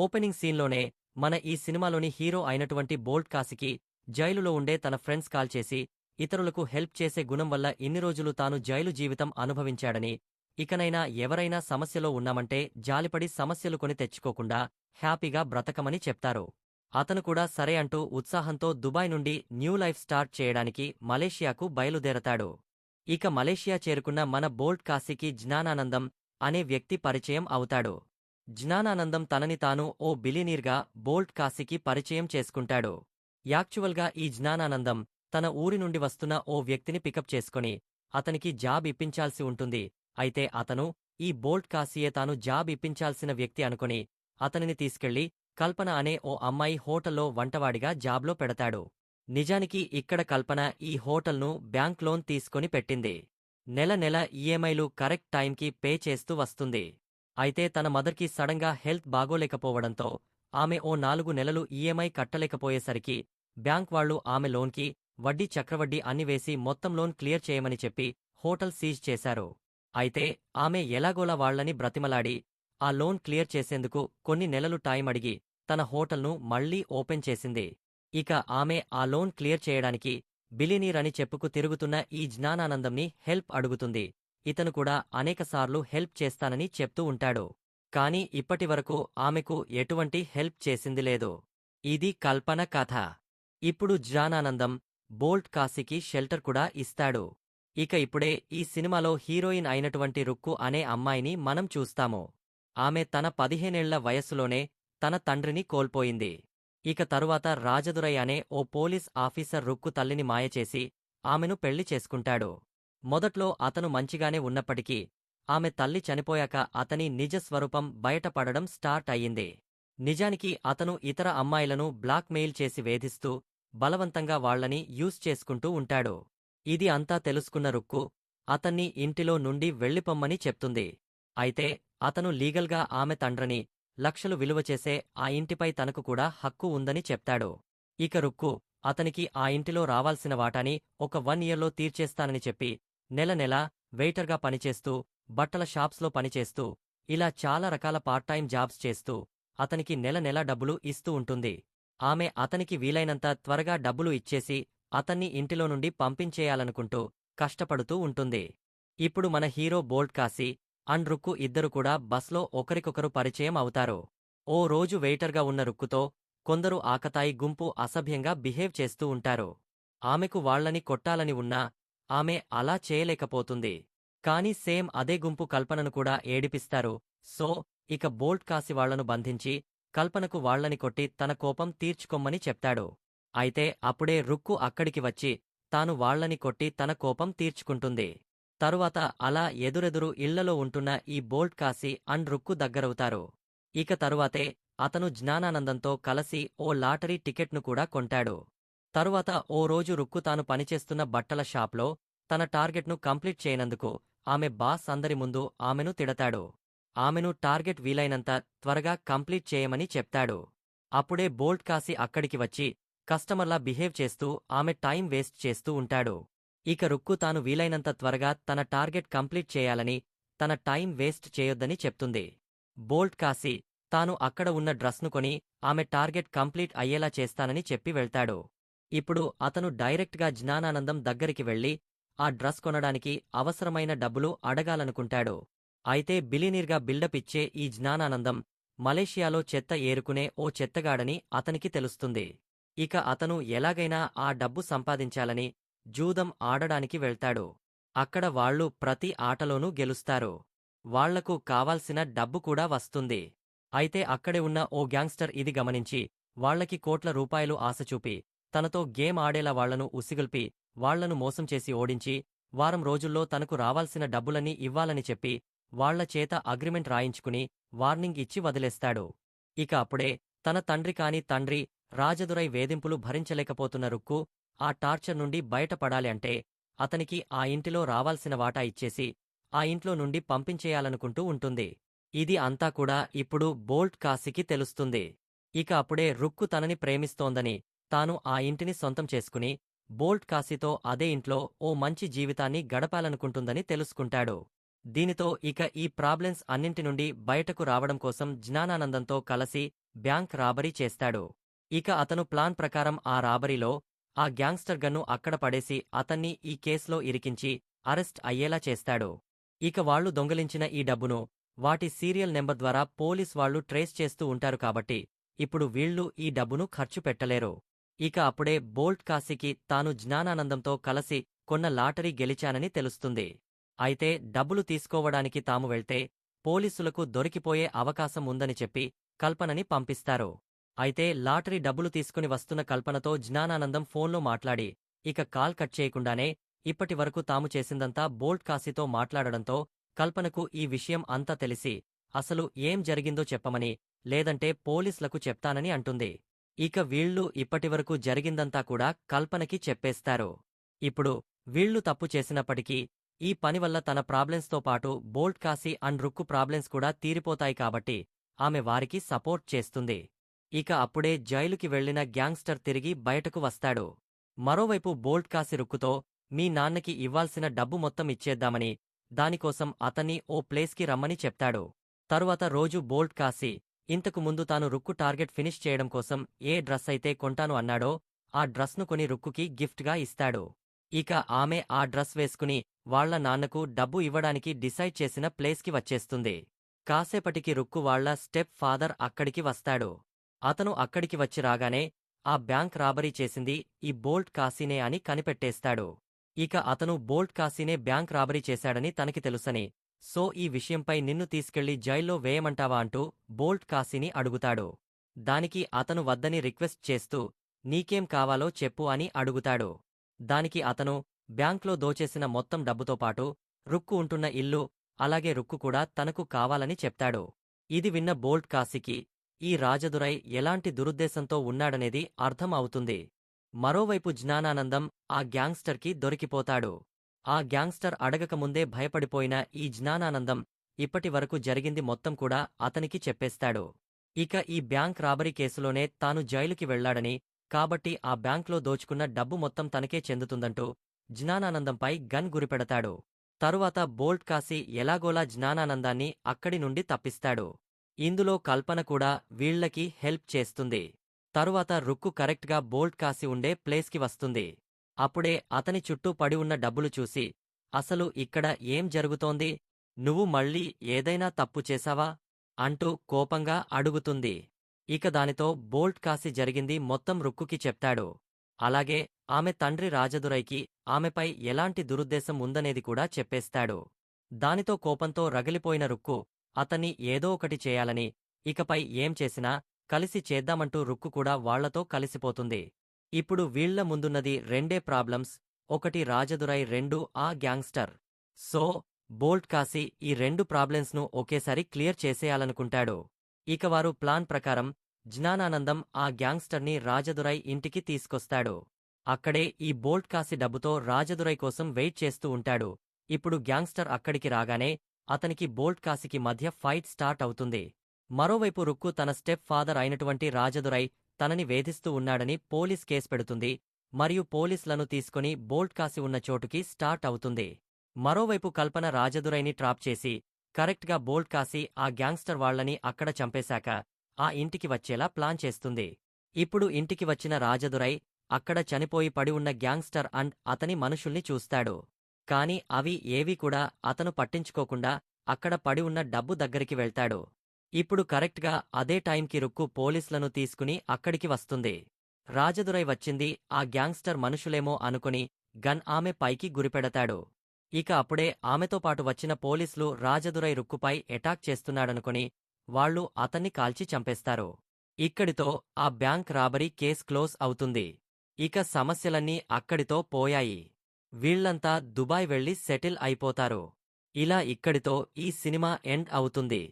Opening సీన్లోనే మన ఈ సినిమాలోని హీరో అయినటువంటి బోల్ట్ కాశీకి జైలులో ఉండే తన ఫ్రెండ్స్ కాల్ చేసి ఇతరులకు హెల్ప్ చేసే గుణం వల్ల ఇన్ని రోజులు తాను జైలు జీవితం అనుభవించాడని, ఇకనైనా ఎవరైనా సమస్యలో ఉన్నామంటే జాలిపడి సమస్యలు కొని తెచ్చుకోకుండా హ్యాపీగా బ్రతకమని చెప్తారు. అతను కూడా సరే అంటూ ఉత్సాహంతో దుబాయ్ నుండి న్యూ లైఫ్ స్టార్ట్ చేయడానికి మలేషియాకు బయలుదేరతాడు. ఇక మలేషియా చేరుకున్న మన బోల్ట్ కాశీకి జ్ఞానానందం అనే వ్యక్తి పరిచయం అవుతాడు. జ్ఞానానందం తనని తాను ఓ బిలియనీర్గా బోల్ట్ కాశీకి పరిచయం చేసుకుంటాడు. యాక్చువల్గా ఈ జ్ఞానానందం తన ఊరి నుండి వస్తున్న ఓ వ్యక్తిని పికప్ చేసుకొని అతనికి జాబ్ ఇప్పించాల్సి ఉంటుంది. అయితే అతను ఈ బోల్ట్ కాశీయే తాను జాబ్ ఇప్పించాల్సిన వ్యక్తి అనుకొని అతనిని తీసుకెళ్లి కల్పన అనే ఓ అమ్మాయి హోటల్లో వంటవాడిగా జాబ్లో పెడతాడు. నిజానికి ఇక్కడ కల్పన ఈ హోటల్ను బ్యాంక్ లోన్ తీసుకొని పెట్టింది. నెల నెల ఈఎంఐలు కరెక్ట్ టైంకి పే చేస్తూ వస్తుంది. అయితే తన మదర్కి సడన్గా హెల్త్ బాగోలేకపోవడంతో ఆమె ఓ 4 నెలలు ఈఎంఐ కట్టలేకపోయేసరికి బ్యాంక్ వాళ్లు ఆమె లోన్కి వడ్డీ చక్రవడ్డీ అన్ని వేసి మొత్తం లోన్ క్లియర్ చేయమని చెప్పి హోటల్ సీజ్ చేశారు. అయితే ఆమె ఎలాగోలా వాళ్లని బ్రతిమలాడి ఆ లోన్ క్లియర్ చేసేందుకు కొన్ని నెలలు టైం అడిగి తన హోటల్ను మళ్లీ ఓపెన్ చేసింది. ఇక ఆమె ఆ లోన్ క్లియర్ చేయడానికి బిలియనీర్ అని చెప్పుకు తిరుగుతున్న ఈ జ్ఞానానందంని హెల్ప్ అడుగుతుంది. ఇతను కూడా అనేకసార్లు హెల్ప్ చేస్తానని చెప్తూ ఉంటాడు. కాని ఇప్పటివరకు ఆమెకు ఎటువంటి హెల్ప్ చేసింది లేదు. ఇది కల్పన కథ. ఇప్పుడు జ్ఞానానందం బోల్ట్ కాశీకి షెల్టర్ కూడా ఇస్తాడు. ఇక ఇప్పుడే ఈ సినిమాలో హీరోయిన్ అయినటువంటి రుక్కు అనే అమ్మాయిని మనం చూస్తాము. ఆమె తన 15 ఏళ్ల వయస్సులోనే తన తండ్రిని కోల్పోయింది. ఇక తరువాత రాజదురై అనే ఓ పోలీస్ ఆఫీసర్ రుక్కు తల్లిని మాయచేసి ఆమెను పెళ్లి చేసుకుంటాడు. మొదట్లో అతను మంచిగానే ఉన్నప్పటికీ ఆమె తల్లి చనిపోయాక అతని నిజ స్వరూపం బయటపడడం స్టార్ట్ అయ్యింది. నిజానికి అతను ఇతర అమ్మాయిలను బ్లాక్ మెయిల్ చేసి వేధిస్తూ బలవంతంగా వాళ్లని యూజ్ చేసుకుంటూ ఉంటాడు. ఇది అంతా తెలుసుకున్న రుక్కు అతన్ని ఇంటిలో నుండి వెళ్ళిపొమ్మని చెప్తుంది. అయితే అతను లీగల్గా ఆమె తండ్రిని లక్షలు విలువ చేసే ఆ ఇంటిపై తనకు కూడా హక్కు ఉందని చెప్తాడు. ఇక రుక్కు అతనికి ఆ ఇంటిలో రావాల్సిన వాటాని ఒక 1 ఇయర్లో తీర్చేస్తానని చెప్పి నెల నెలా వెయిటర్గా పనిచేస్తూ, బట్టల షాప్స్లో పనిచేస్తూ, ఇలా చాలా రకాల పార్ట్ టైం జాబ్స్ చేస్తూ అతనికి నెల నెలా డబ్బులు ఇస్తూ ఉంటుంది. ఆమె అతనికి వీలైనంత త్వరగా డబ్బులు ఇచ్చేసి అతన్ని ఇంటిలో నుండి పంపించేయాలనుకుంటూ కష్టపడుతూ ఉంటుంది. ఇప్పుడు మన hero Bolt Kashi and Rukku ఇద్దరు కూడా బస్లో ఒకరికొకరు పరిచయం అవుతారు. ఓ రోజు వెయిటర్గా ఉన్న రుక్కుతో కొందరు ఆకతాయి గుంపు అసభ్యంగా బిహేవ్ చేస్తూ ఉంటారు. ఆమెకు వాళ్లని కొట్టాలని ఉన్నా ఆమె అలా చేయలేకపోతుంది. కాని సేమ్ అదే గుంపు కల్పనను కూడా ఏడిపిస్తారు. సో ఇక బోల్ట్ కాశీ వాళ్లను బంధించి కల్పనకు వాళ్లని కొట్టి తన కోపం తీర్చుకొమ్మని చెప్తాడు. అయితే అప్పుడే రుక్కు అక్కడికి వచ్చి తాను వాళ్లని కొట్టి తన కోపం తీర్చుకుంటుంది. తరువాత అలా ఎదురెదురు ఇళ్లలో ఉంటున్న ఈ బోల్ట్ కాశీ అండ్ రుక్కు దగ్గరవుతారు. ఇక తరువాతే అతను జ్ఞానానందంతో కలసి ఓ లాటరీ టికెట్ను కూడా కొంటాడు. తరువాత ఓ రోజు రుక్కు తాను పనిచేస్తున్న బట్టల షాప్లో తన టార్గెట్ను కంప్లీట్ చేయనందుకు ఆమె బాస్ అందరి ముందు ఆమెను తిడతాడు. ఆమెను టార్గెట్ వీలైనంత త్వరగా కంప్లీట్ చేయమని చెప్తాడు. అప్పుడే బోల్ట్ కాశీ అక్కడికి వచ్చి కస్టమర్లా బిహేవ్ చేస్తూ ఆమె టైం వేస్ట్ చేస్తూ ఉంటాడు. ఇక రుక్కు తాను వీలైనంత త్వరగా తన టార్గెట్ కంప్లీట్ చేయాలని, తన టైం వేస్ట్ చేయొద్దని చెప్తుంది. బోల్ట్ కాశీ తాను అక్కడ ఉన్న డ్రస్ను కొని ఆమె టార్గెట్ కంప్లీట్ అయ్యేలా చేస్తానని చెప్పి వెళ్తాడు. ఇప్పుడు అతను డైరెక్ట్గా జ్ఞానానందం దగ్గరికి వెళ్లి ఆ డ్రస్ కొనడానికి అవసరమైన డబ్బులు అడగాలనుకుంటాడు. అయితే బిలియనీర్గా బిల్డప్ ఇచ్చే ఈ జ్ఞానానందం మలేషియాలో చెత్త ఏరుకునే ఓ చెత్తగాడని అతనికి తెలుస్తుంది. ఇక అతను ఎలాగైనా ఆ డబ్బు సంపాదించాలని జూదం ఆడడానికి వెళ్తాడు. అక్కడ వాళ్లు ప్రతి ఆటలోనూ గెలుస్తారు. వాళ్లకు కావాల్సిన డబ్బు కూడా వస్తుంది. అయితే అక్కడే ఉన్న ఓ గ్యాంగ్స్టర్ ఇది గమనించి వాళ్లకి కోట్ల రూపాయలు ఆశచూపి తనతో గేమ్ ఆడేలా వాళ్లను ఉసిగొల్పి వాళ్లను మోసం చేసి ఓడించి వారం రోజుల్లో తనకు రావాల్సిన డబ్బులన్నీ ఇవ్వాలని చెప్పి వాళ్ల చేత అగ్రిమెంట్ రాయించుకుని వార్నింగ్ ఇచ్చి వదిలేస్తాడు. ఇక అప్పుడే తన తండ్రి రాజదురై వేధింపులు భరించలేకపోతున్న రుక్కు ఆ టార్చర్ నుండి బయటపడాలి అంటే అతనికి ఆ ఇంటిలో రావాల్సిన వాటా ఇచ్చేసి ఆ ఇంట్లో నుండి పంపించేయాలనుకుంటూ ఉంటుంది. ఇది అంతా కూడా ఇప్పుడు బోల్ట్ కాశీకి తెలుస్తుంది. ఇక అప్పుడే రుక్కు తనని ప్రేమిస్తోందని, తాను ఆ ఇంటిని సొంతం చేసుకుని బోల్ట్ కాశీతో అదే ఇంట్లో ఓ మంచి జీవితాన్ని గడపాలనుకుంటుందని తెలుసుకుంటాడు. దీనితో ఇక ఈ ప్రాబ్లమ్స్ అన్నింటి నుండి బయటకు రావడం కోసం జ్ఞానానందంతో కలిసి బ్యాంక్ రాబరీ చేస్తాడు. ఇక అతను ప్లాన్ ప్రకారం ఆ రాబరీలో ఆ గ్యాంగ్స్టర్ గన్ను అక్కడ పడేసి అతన్ని ఈ కేసులో ఇరికించి అరెస్ట్ అయ్యేలా చేస్తాడు. ఇక వాళ్లు దొంగిలించిన ఈ డబ్బును వాటి సీరియల్ నెంబర్ ద్వారా పోలీస్ వాళ్లు ట్రేస్ చేస్తూ ఉంటారు కాబట్టి ఇప్పుడు వీళ్లు ఈ డబ్బును ఖర్చు పెట్టలేరు. ఇక అప్పుడే బోల్ట్ కాశీకి తాను జ్ఞానానందంతో కలిసి కొన్న లాటరీ గెలిచానని తెలుస్తుంది. అయితే డబ్బులు తీసుకోవడానికి తాము వెళ్తే పోలీసులకు దొరికిపోయే అవకాశం ఉందని చెప్పి కల్పనని పంపిస్తారు. అయితే లాటరీ డబ్బులు తీసుకుని వస్తున్న కల్పనతో జ్ఞానానందం ఫోన్లో మాట్లాడి ఇక కాల్ కట్ చేయకుండానే ఇప్పటివరకు తాము చేసిందంతా బోల్ట్ కాశీతో మాట్లాడడంతో కల్పనకు ఈ విషయం అంతా తెలిసి అసలు ఏం జరిగిందో చెప్పమని, లేదంటే పోలీసులకు చెప్తానని అంటుంది. ఇక వీళ్లు ఇప్పటివరకు జరిగిందంతా కూడా కల్పనకి చెప్పేస్తారు. ఇప్పుడు వీళ్లు తప్పు చేసినప్పటికీ ఈ పనివల్ల తన ప్రాబ్లమ్స్తో పాటు Bolt Kashi and Rukku problems కూడా తీరిపోతాయి కాబట్టి ఆమె వారికి సపోర్ట్ చేస్తుంది. ఇక అప్పుడే జైలుకి వెళ్లిన గ్యాంగ్స్టర్ తిరిగి బయటకు వస్తాడు. మరోవైపు బోల్ట్ కాశీ రుక్కుతో మీ నాన్నకి ఇవ్వాల్సిన డబ్బు మొత్తం ఇచ్చేద్దామని, దానికోసం అతన్ని ఓ ప్లేస్కి రమ్మని చెప్తాడు. తరువాత రోజు బోల్ట్ కాశీ ఇంతకు ముందు తాను రుక్కు టార్గెట్ ఫినిష్ చేయడం కోసం ఏ డ్రెస్ అయితే కొంటాను అన్నాడో ఆ డ్రస్ను కొని రుక్కుకి గిఫ్ట్గా ఇస్తాడు. ఇక ఆమె ఆ డ్రస్ వేసుకుని వాళ్ల నాన్నకు డబ్బు ఇవ్వడానికి డిసైడ్ చేసిన ప్లేస్కి వచ్చేస్తుంది. కాసేపటికి రుక్కు వాళ్ల స్టెప్ ఫాదర్ అక్కడికి వస్తాడు. అతను అక్కడికి వచ్చి రాగానే ఆ బ్యాంక్ రాబరీ చేసింది ఈ బోల్ట్ కాశీనే అని కనిపెట్టేస్తాడు. ఇక అతను బోల్ట్ కాశీనే బ్యాంక్ రాబరీ చేశాడని తనకి తెలుసని, సో ఈ విషయంపై నిన్ను తీసుకెళ్లి జైల్లో వేయమంటావా అంటూ బోల్ట్ కాశీని అడుగుతాడు. దానికి అతను వద్దని రిక్వెస్ట్ చేస్తూ నీకేం కావాలో చెప్పు అని అడుగుతాడు. దానికి అతను బ్యాంక్లో దోచేసిన మొత్తం డబ్బుతో పాటు రుక్కు ఉంటున్న ఇల్లు, అలాగే రుక్కు కూడా తనకు కావాలని చెప్తాడు. ఇది విన్న బోల్ట్ కాశీకి ఈ రాజదురై ఎలాంటి దురుద్దేశంతో ఉన్నాడనేది అర్థం అవుతుంది. మరోవైపు జ్ఞానానందం ఆ గ్యాంగ్స్టర్కి దొరికిపోతాడు. ఆ గ్యాంగ్స్టర్ అడగకముందే భయపడిపోయిన ఈ జ్ఞానానందం ఇప్పటివరకు జరిగింది మొత్తం కూడా అతనికి చెప్పేస్తాడు. ఇక ఈ బ్యాంక్ రాబరీ కేసులోనే తాను జైలుకి వెళ్లాడని, కాబట్టి ఆ బ్యాంక్లో దోచుకున్న డబ్బు మొత్తం తనకే చెందుతుందంటూ జ్ఞానానందంపై గన్ గురిపెడతాడు. తరువాత బోల్ట్ కాశీ ఎలాగోలా జ్ఞానానందాన్ని అక్కడి నుండి తప్పిస్తాడు. ఇందులో కల్పన కూడా వీళ్లకి హెల్ప్ చేస్తుంది. తరువాత రుక్కు కరెక్ట్గా బోల్ట్ కాశీ ఉండే ప్లేస్కి వస్తుంది. అప్పుడే అతని చుట్టూ పడి ఉన్న డబ్బులు చూసి అసలు ఇక్కడ ఏం జరుగుతోంది, నువ్వు మళ్ళీ ఏదైనా తప్పు చేశావా అంటూ కోపంగా అడుగుతుంది. ఇక దానితో బోల్ట్ కాశీ జరిగింది మొత్తం రుక్కుకి చెప్తాడు. అలాగే ఆమె తండ్రి రాజదురైకి ఆమెపై ఎలాంటి దురుద్దేశం ఉందనేది కూడా చెప్పేస్తాడు. దానితో కోపంతో రగిలిపోయిన రుక్కు అతన్ని ఏదో ఒకటి చేయాలని, ఇకపై ఏం చేసినా కలిసి చేద్దామంటూ రుక్కు కూడా వాళ్లతో కలిసిపోతుంది. ఇప్పుడు వీళ్ల ముందున్నది రెండే ప్రాబ్లమ్స్, ఒకటి రాజదురై, రెండు ఆ గ్యాంగ్స్టర్. సో బోల్ట్ కాశీ ఈ రెండు ప్రాబ్లమ్స్ను ఒకేసారి క్లియర్ చేసేయాలనుకుంటాడు. ఇక వారు ప్లాన్ ప్రకారం జ్ఞానానందం ఆ గ్యాంగ్స్టర్ని రాజదురై ఇంటికి తీసుకొస్తాడు. అక్కడే ఈ బోల్ట్ కాశీ డబ్బుతో రాజదురై కోసం వెయిట్ చేస్తూ ఉంటాడు. ఇప్పుడు గ్యాంగ్స్టర్ అక్కడికి రాగానే అతనికి బోల్ట్ కాశీకి మధ్య ఫైట్ స్టార్ట్ అవుతుంది. మరోవైపు రుక్కు తన స్టెప్ ఫాదర్ అయినటువంటి రాజదురై తనని వేధిస్తూ ఉన్నాడని పోలీస్ కేసు పెడుతుంది. మరియు పోలీసులను తీసుకుని బోల్ట్ కాశీ ఉన్న చోటుకి స్టార్ట్ అవుతుంది. మరోవైపు కల్పన రాజదురైని ట్రాప్ చేసి కరెక్ట్గా బోల్ట్ కాశీ ఆ గ్యాంగ్స్టర్ వాళ్లని అక్కడ చంపేశాక ఆ ఇంటికి వచ్చేలా ప్లాన్ చేస్తుంది. ఇప్పుడు ఇంటికి వచ్చిన రాజదురై అక్కడ చనిపోయి పడి ఉన్న గ్యాంగ్స్టర్ అండ్ అతని మనుషుల్ని చూస్తాడు. కాని అవి ఏవీ కూడా అతను పట్టించుకోకుండా అక్కడ పడి ఉన్న డబ్బు దగ్గరికి వెళ్తాడు. ఇప్పుడు కరెక్ట్గా అదే టైంకి రుక్కు పోలీసులను తీసుకుని అక్కడికి వస్తుంది. రాజదురై వచ్చింది ఆ గ్యాంగ్స్టర్ మనుషులేమో అనుకుని గన్ ఆమె పైకి గురిపెడతాడు. ఇక అప్పుడే ఆమెతో పాటు వచ్చిన పోలీసులు రాజదురై రుక్కుపై ఎటాక్ చేస్తున్నాడనుకుని వాళ్లు అతన్ని కాల్చి చంపేస్తారు. ఇక్కడితో ఆ బ్యాంక్ రాబరీ కేస్ క్లోజ్ అవుతుంది. ఇక సమస్యలన్నీ అక్కడితో పోయాయి. వీళ్లంతా దుబాయ్ వెళ్లి సెటిల్ అయిపోతారు. ఇలా ఇక్కడితో ఈ సినిమా ఎండ్ అవుతుంది.